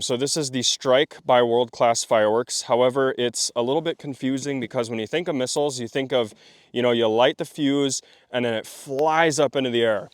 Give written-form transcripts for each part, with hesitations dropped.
So this is the Strike by World Class Fireworks. However, it's a little bit confusing because when you think of missiles, you think of, you light the fuse and then it flies up into the air.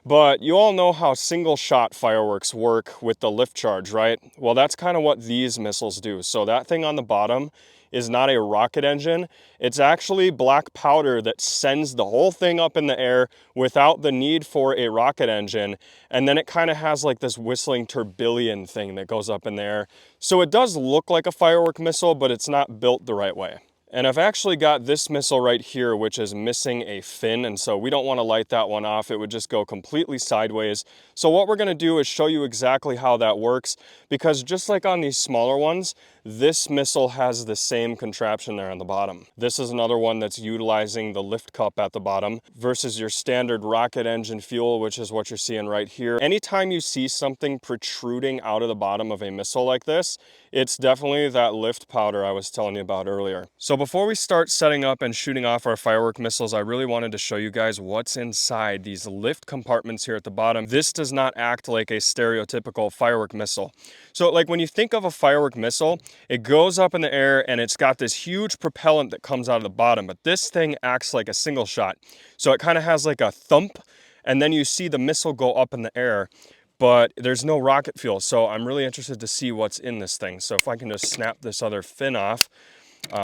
But you all know how single shot fireworks work with the lift charge, right? Well, that's kind of what these missiles do. So that thing on the bottom is not a rocket engine. It's actually black powder that sends the whole thing up in the air without the need for a rocket engine. And then it kind of has like this whistling tourbillon thing that goes up in the air. So it does look like a firework missile, but it's not built the right way. And I've actually got this missile right here, which is missing a fin, and so we don't want to light that one off. It would just go completely sideways. So what we're going to do is show you exactly how that works, because just like on these smaller ones, this missile has the same contraption there on the bottom. This is another one that's utilizing the lift cup at the bottom versus your standard rocket engine fuel, which is what you're seeing right here. Anytime you see something protruding out of the bottom of a missile like this, it's definitely that lift powder I was telling you about earlier. So before we start setting up and shooting off our firework missiles, I really wanted to show you guys what's inside these lift compartments here at the bottom. This does not act like a stereotypical firework missile. So like when you think of a firework missile, it goes up in the air and it's got this huge propellant that comes out of the bottom, but this thing acts like a single shot. So it kind of has like a thump, and then you see the missile go up in the air, but there's no rocket fuel. So I'm really interested to see what's in this thing. So if I can just snap this other fin off,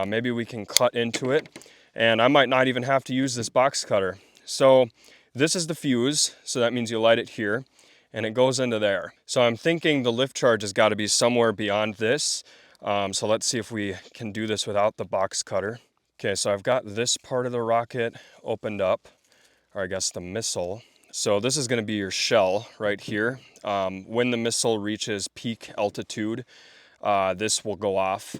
maybe we can cut into it, and I might not even have to use this box cutter. So this is the fuse, so that means you light it here, and it goes into there. So I'm thinking the lift charge has got to be somewhere beyond this. So let's see if we can do this without the box cutter. Okay, so I've got this part of the rocket opened up, or I guess the missile. So this is going to be your shell right here. When the missile reaches peak altitude, this will go off.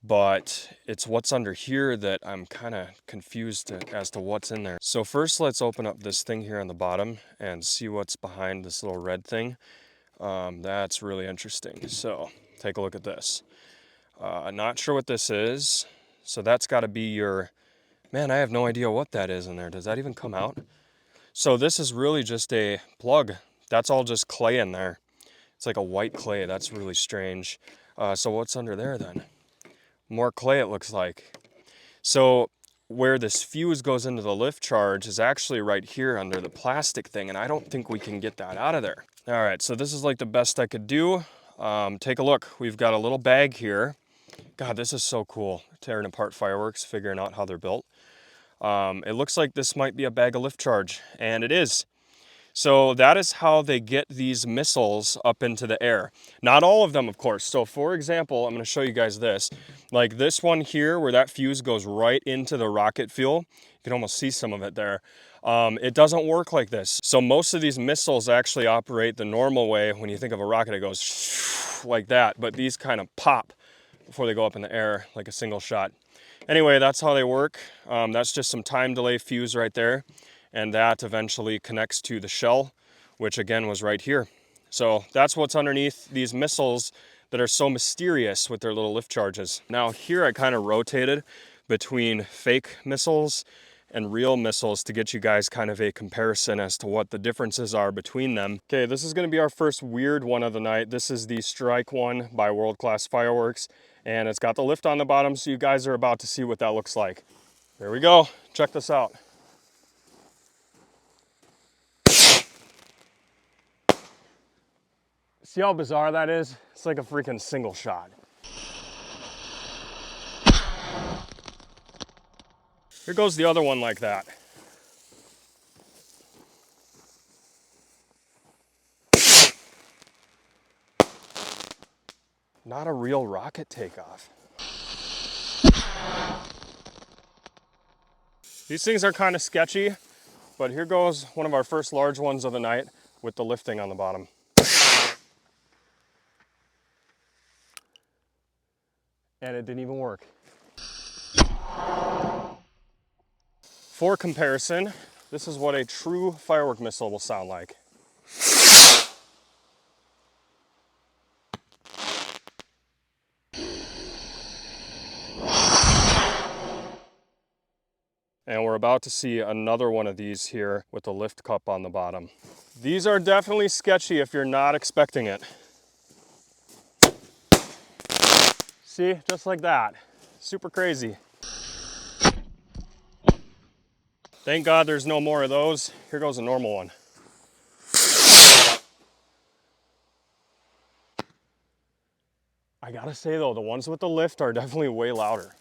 But it's what's under here that I'm kind of confused as to what's in there. So first let's open up this thing here on the bottom and see what's behind this little red thing. That's really interesting. So take a look at this. Not sure what this is. So that's got to be your, man, I have no idea what that is in there. Does that even come out? So this is really just a plug. That's all just clay in there. It's like a white clay. That's really strange. So what's under there then? More clay, it looks like. So where this fuse goes into the lift charge is actually right here under the plastic thing, and I don't think we can get that out of there. All right, so this is like the best I could do. Take a look. We've got a little bag here. God, this is so cool. Tearing apart fireworks, figuring out how they're built. It looks like this might be a bag of lift charge, and it is. So that is how they get these missiles up into the air. Not all of them, of course. So for example, I'm going to show you guys this. Like this one here, where that fuse goes right into the rocket fuel. You can almost see some of it there. It doesn't work like this. So most of these missiles actually operate the normal way. When you think of a rocket, it goes like that. But these kind of pop before they go up in the air like a single shot. Anyway, that's how they work. That's just some time delay fuse right there. And that eventually connects to the shell, which again was right here. So that's what's underneath these missiles that are so mysterious with their little lift charges. Now here I kind of rotated between fake missiles and real missiles to get you guys kind of a comparison as to what the differences are between them. Okay, this is going to be our first weird one of the night. This is the Strike one by World Class Fireworks, and it's got the lift on the bottom, so you guys are about to see what that looks like. There we go. Check this out. See how bizarre that is? It's like a freaking single shot. Here goes the other one like that. Not a real rocket takeoff. These things are kind of sketchy, but here goes one of our first large ones of the night with the lifting on the bottom. And it didn't even work. For comparison, this is what a true firework missile will sound like. And we're about to see another one of these here with the lift cup on the bottom. These are definitely sketchy if you're not expecting it. See, just like that. Super crazy. Thank God there's no more of those. Here goes a normal one. I gotta say though, the ones with the lift are definitely way louder.